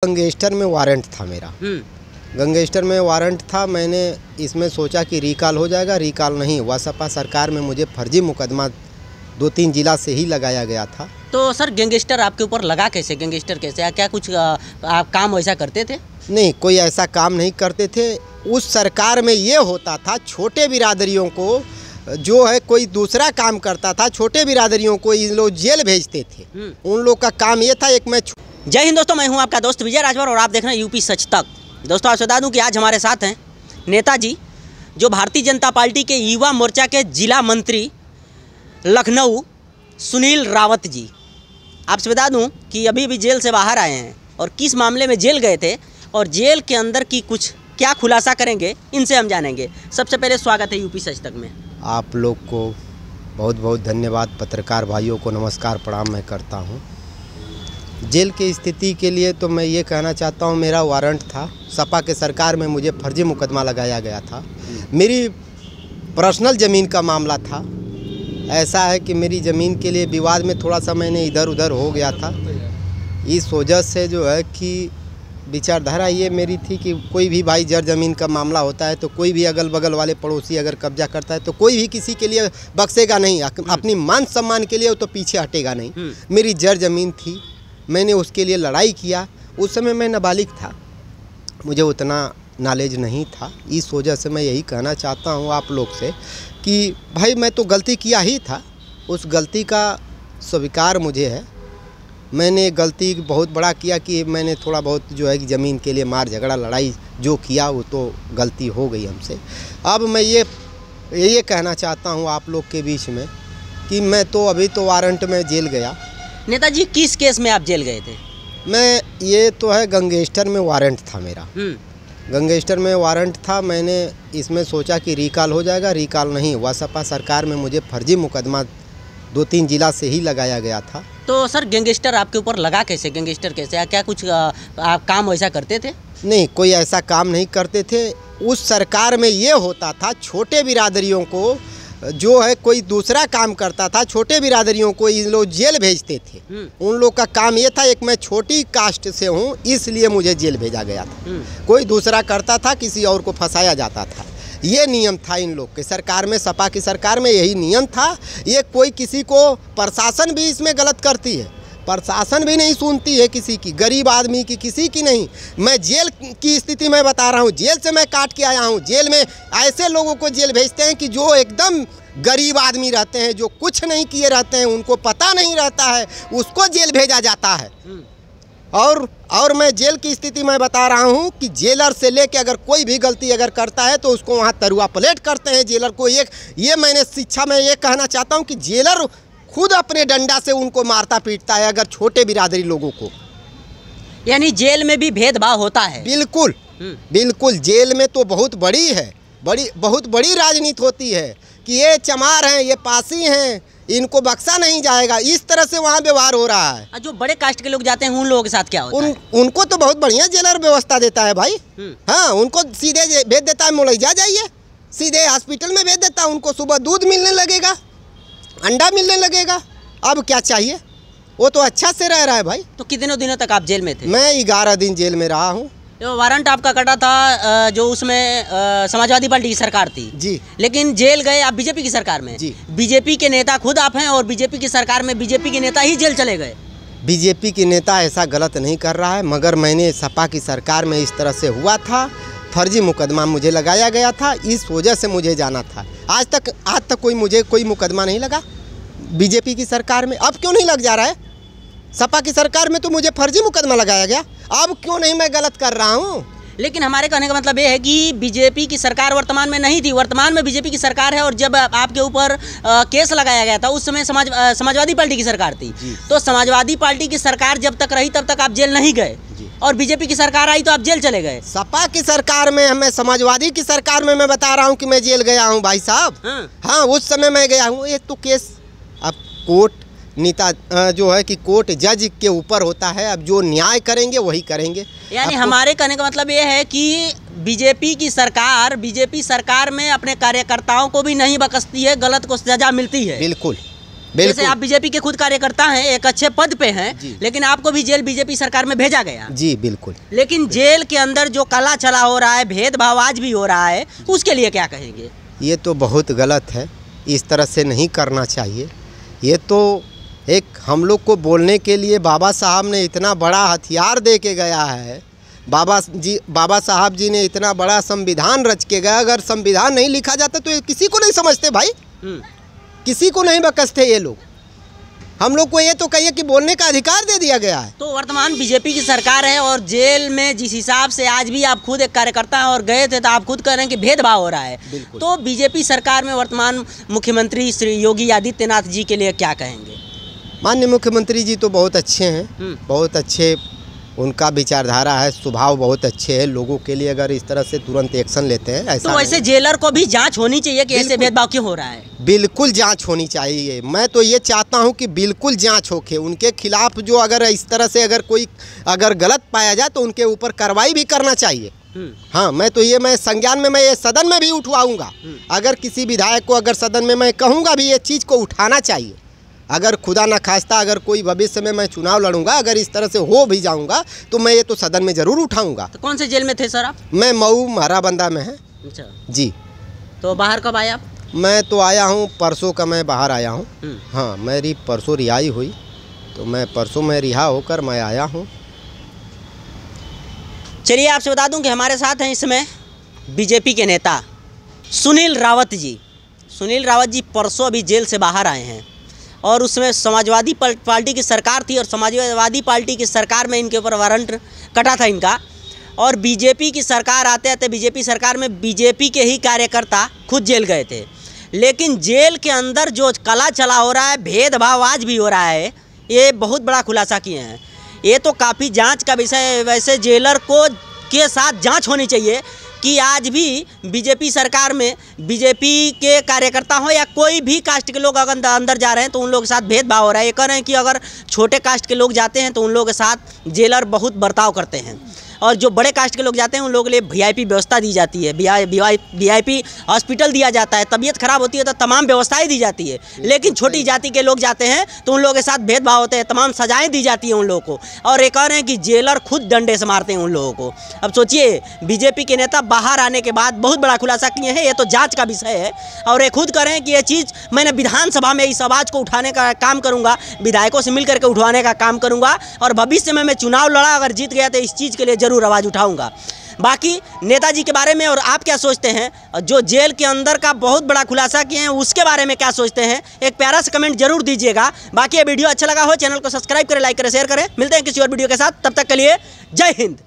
Gangster में warrant था मेरा। गैंगस्टर में वारंट था। मैंने इसमें सोचा कि रिकॉल हो जाएगा, रिकॉल नहीं हुआ। सपा सरकार में मुझे फर्जी मुकदमा 2-3 जिला से ही लगाया गया था। तो सर गैंगस्टर आपके ऊपर लगा कैसे? गैंगस्टर कैसे? क्या कुछ आप काम वैसा करते थे? नहीं, कोई ऐसा काम नहीं करते थे। उस सरकार में ये होता था, छोटे बिरादरियों को जो है कोई दूसरा काम करता था, छोटे बिरादरियों को इन लोग जेल भेजते थे। उन लोग का काम ये था। एक मैं जय हिंद दोस्तों, मैं हूं आपका दोस्त विजय राजभर और आप देख रहे हैं यूपी सच तक। दोस्तों आपसे बता दूं कि आज हमारे साथ हैं नेताजी, जो भारतीय जनता पार्टी के युवा मोर्चा के जिला मंत्री लखनऊ सुनील रावत जी। आपसे बता दूं कि अभी भी जेल से बाहर आए हैं और किस मामले में जेल गए थे और जेल के अंदर की कुछ क्या खुलासा करेंगे, इनसे हम जानेंगे। सबसे पहले स्वागत है यूपी सच तक में। आप लोग को बहुत बहुत धन्यवाद। पत्रकार भाइयों को नमस्कार, प्रणाम मैं करता हूँ। जेल की स्थिति के लिए तो मैं ये कहना चाहता हूँ, मेरा वारंट था। सपा के सरकार में मुझे फर्जी मुकदमा लगाया गया था। मेरी पर्सनल ज़मीन का मामला था। ऐसा है कि मेरी ज़मीन के लिए विवाद में थोड़ा सा मैंने इधर उधर हो गया था। इस वजह से जो है कि विचारधारा ये मेरी थी कि कोई भी भाई जर ज़मीन का मामला होता है तो कोई भी अगल बगल वाले पड़ोसी अगर कब्जा करता है तो कोई भी किसी के लिए बख्शेगा नहीं। अपनी मान सम्मान के लिए तो पीछे हटेगा नहीं। मेरी जर ज़मीन थी, मैंने उसके लिए लड़ाई किया। उस समय मैं नाबालिग था, मुझे उतना नॉलेज नहीं था। इस वजह से मैं यही कहना चाहता हूँ आप लोग से कि भाई मैं तो गलती किया ही था, उस गलती का स्वीकार मुझे है। मैंने गलती बहुत बड़ा किया कि मैंने थोड़ा बहुत जो है कि ज़मीन के लिए मार झगड़ा लड़ाई जो किया वो तो गलती हो गई हमसे। अब मैं ये कहना चाहता हूँ आप लोग के बीच में कि मैं तो अभी तो वारंट में जेल गया। नेताजी किस केस में आप जेल गए थे? मैं ये तो है गैंगस्टर में वारंट था मेरा। गैंगस्टर में वारंट था। मैंने इसमें सोचा कि रिकॉल हो जाएगा, रिकॉल नहीं हुआ। सपा सरकार में मुझे फर्जी मुकदमा 2-3 जिला से ही लगाया गया था। तो सर गैंगस्टर आपके ऊपर लगा कैसे? गैंगस्टर कैसे? क्या कुछ आप काम वैसा करते थे? नहीं, कोई ऐसा काम नहीं करते थे। उस सरकार में ये होता था, छोटे बिरादरियों को जो है कोई दूसरा काम करता था, छोटे बिरादरियों को इन लोग जेल भेजते थे। उन लोग का काम ये था। एक मैं छोटी कास्ट से हूँ इसलिए मुझे जेल भेजा गया था। कोई दूसरा करता था, किसी और को फंसाया जाता था। ये नियम था इन लोग के सरकार में, सपा की सरकार में यही नियम था। ये कोई किसी को, प्रशासन भी इसमें गलत करती है, प्रशासन भी नहीं सुनती है किसी की, गरीब आदमी की किसी की नहीं। मैं जेल की स्थिति में बता रहा हूँ, जेल से मैं काट के आया हूँ। जेल में ऐसे लोगों को जेल भेजते हैं कि जो एकदम गरीब आदमी रहते हैं, जो कुछ नहीं किए रहते हैं, उनको पता नहीं रहता है, उसको जेल भेजा जाता है। और मैं जेल की स्थिति में बता रहा हूँ कि जेलर से लेके अगर कोई भी गलती अगर करता है तो उसको वहाँ तरुआ प्लेट करते हैं जेलर को। ये मैंने शिक्षा में ये कहना चाहता हूँ कि जेलर खुद अपने डंडा से उनको मारता पीटता है अगर छोटे बिरादरी लोगों को। यानी जेल में भी भेदभाव होता है? बिल्कुल बिल्कुल। जेल में तो बहुत बड़ी राजनीति होती है कि ये चमार हैं, ये पासी हैं, इनको बख्शा नहीं जाएगा। इस तरह से वहाँ व्यवहार हो रहा है। जो बड़े कास्ट के लोग जाते हैं उन लोगों के साथ क्या होता है? उनको तो बहुत बढ़िया जेलर व्यवस्था देता है भाई। हाँ, उनको सीधे भेज देता है, मुलैया जाइए, सीधे हॉस्पिटल में भेज देता है। उनको सुबह दूध मिलने लगेगा, अंडा मिलने लगेगा। अब क्या चाहिए? वो तो अच्छा से रह रहा है भाई। तो कितने दिनों तक आप जेल में थे? मैं 11 दिन जेल में रहा हूँ। तो वारंट आपका कटा था, जो उसमें समाजवादी पार्टी की सरकार थी जी, लेकिन जेल गए आप बीजेपी की सरकार में जी। बीजेपी के नेता खुद आप हैं और बीजेपी की सरकार में बीजेपी के नेता ही जेल चले गए। बीजेपी के नेता ऐसा गलत नहीं कर रहा है, मगर मैंने सपा की सरकार में इस तरह से हुआ था, फर्जी मुकदमा मुझे लगाया गया था। इस वजह से मुझे जाना था। आज तक मुझे कोई मुकदमा नहीं लगा बीजेपी की सरकार में। अब क्यों नहीं लग जा रहा है? सपा की सरकार में तो मुझे फर्जी मुकदमा लगाया गया, अब क्यों नहीं मैं गलत कर रहा हूँ? लेकिन हमारे कहने का मतलब ये है कि बीजेपी की सरकार वर्तमान में नहीं थी, वर्तमान में बीजेपी की सरकार है। और जब आपके ऊपर केस लगाया गया था उस समय समाजवादी पार्टी की सरकार थी। तो समाजवादी पार्टी की सरकार जब तक रही तब तक आप जेल नहीं गए और बीजेपी की सरकार आई तो आप जेल चले गए। सपा की सरकार में, मैं समाजवादी की सरकार में मैं बता रहा हूँ कि मैं जेल गया हूँ भाई साहब। हाँ, उस समय मैं गया हूँ। ये तो केस अब कोर्ट नेता जो है कि कोर्ट जज के ऊपर होता है। अब जो न्याय करेंगे वही करेंगे। यानी हमारे कहने का मतलब ये है कि बीजेपी सरकार में अपने कार्यकर्ताओं को भी नहीं बख्शती है, गलत को सजा मिलती है। बिल्कुल जैसे आप बीजेपी के खुद कार्यकर्ता हैं, एक अच्छे पद पे हैं, लेकिन आपको भी जेल बीजेपी सरकार में भेजा गया। जी बिल्कुल। लेकिन जेल के अंदर जो काला चला हो रहा है, भेदभाव आज भी हो रहा है, उसके लिए क्या कहेंगे? ये तो बहुत गलत है, इस तरह से नहीं करना चाहिए। ये तो एक हम लोग को बोलने के लिए बाबा साहब ने इतना बड़ा हथियार दे के गया है। बाबा साहब जी ने इतना बड़ा संविधान रच के गया। अगर संविधान नहीं लिखा जाता तो ये किसी को नहीं समझते भाई, किसी को नहीं बकसते ये लोग। हम लोग को ये तो कहिए कि बोलने का अधिकार दे दिया गया है। तो वर्तमान बीजेपी की सरकार है और जेल में जिस हिसाब से आज भी आप खुद एक कार्यकर्ता हैं और गए थे, तो आप खुद कह रहे हैं कि भेदभाव हो रहा है। तो बीजेपी सरकार में वर्तमान मुख्यमंत्री श्री योगी आदित्यनाथ जी के लिए क्या कहेंगे? माननीय मुख्यमंत्री जी तो बहुत अच्छे हैं, बहुत अच्छे उनका विचारधारा है, स्वभाव बहुत अच्छे है। लोगों के लिए अगर इस तरह से तुरंत एक्शन लेते हैं, ऐसा तो वैसे जेलर को भी जांच होनी चाहिए कि ऐसे भेदभाव क्यों हो रहा है? बिल्कुल जांच होनी चाहिए। मैं तो ये चाहता हूं कि बिल्कुल जांच होके उनके खिलाफ जो अगर इस तरह से अगर कोई अगर गलत पाया जाए तो उनके ऊपर कार्रवाई भी करना चाहिए। हाँ, मैं संज्ञान में मैं ये सदन में भी उठवाऊंगा। अगर किसी विधायक को अगर सदन में मैं कहूँगा भी ये चीज़ को उठाना चाहिए। अगर खुदा न खास्ता अगर कोई भविष्य में मैं चुनाव लड़ूंगा, अगर इस तरह से हो भी जाऊंगा तो मैं ये तो सदन में ज़रूर उठाऊंगा। तो कौन से जेल में थे सर आप? मैं मऊ महाराबंदा में है। अच्छा जी। तो बाहर कब आए आप? मैं तो आया हूँ परसों का, मैं बाहर आया हूँ। हाँ, मेरी परसों रिहाई हुई, तो मैं परसों में रिहा होकर मैं आया हूँ। चलिए आपसे बता दूं कि हमारे साथ हैं इसमें बीजेपी के नेता सुनील रावत जी। सुनील रावत जी परसों अभी जेल से बाहर आए हैं और उसमें समाजवादी पार्टी की सरकार थी और समाजवादी पार्टी की सरकार में इनके ऊपर वारंट कटा था इनका। और बीजेपी की सरकार आते आते बीजेपी सरकार में बीजेपी के ही कार्यकर्ता खुद जेल गए थे। लेकिन जेल के अंदर जो काला चला हो रहा है, भेदभाव आज भी हो रहा है, ये बहुत बड़ा खुलासा किए हैं। ये तो काफ़ी जांच का विषय है। वैसे जेलर को के साथ जांच होनी चाहिए कि आज भी बीजेपी सरकार में बीजेपी के कार्यकर्ता हो या कोई भी कास्ट के लोग अगर अंदर जा रहे हैं तो उन लोगों के साथ भेदभाव हो रहा है। ये कह रहे हैं कि अगर छोटे कास्ट के लोग जाते हैं तो उन लोगों के साथ जेलर बहुत बर्ताव करते हैं और जो बड़े कास्ट के लोग जाते हैं उन लोगों के लिए वीआईपी व्यवस्था दी जाती है, वीआईपी हॉस्पिटल दिया जाता है, तबीयत खराब होती है तो तमाम व्यवस्थाएं दी जाती है। लेकिन छोटी जाति के लोग जाते हैं तो उन लोगों के साथ भेदभाव होते हैं, तमाम सजाएं दी जाती हैं उन लोगों को। और ये कह रहे हैं कि जेलर खुद डंडे से मारते हैं उन लोगों को। अब सोचिए, बीजेपी के नेता बाहर आने के बाद बहुत बड़ा खुलासा किए हैं। ये तो जाँच का विषय है और ये खुद कह रहे हैं कि ये चीज़ मैंने विधानसभा में इस आवाज़ को उठाने का काम करूँगा, विधायकों से मिल करके उठवाने का काम करूँगा और भविष्य में मैं चुनाव लड़ा, अगर जीत गया तो इस चीज़ के लिए जरूर आवाज़ उठाऊंगा। बाकी नेताजी के बारे में और आप क्या सोचते हैं, जो जेल के अंदर का बहुत बड़ा खुलासा किए हैं उसके बारे में क्या सोचते हैं, एक प्यारा सा कमेंट जरूर दीजिएगा। बाकी ये वीडियो अच्छा लगा हो चैनल को सब्सक्राइब करें, लाइक करें, शेयर करें। मिलते हैं किसी और वीडियो के साथ, तब तक के लिए जय हिंद।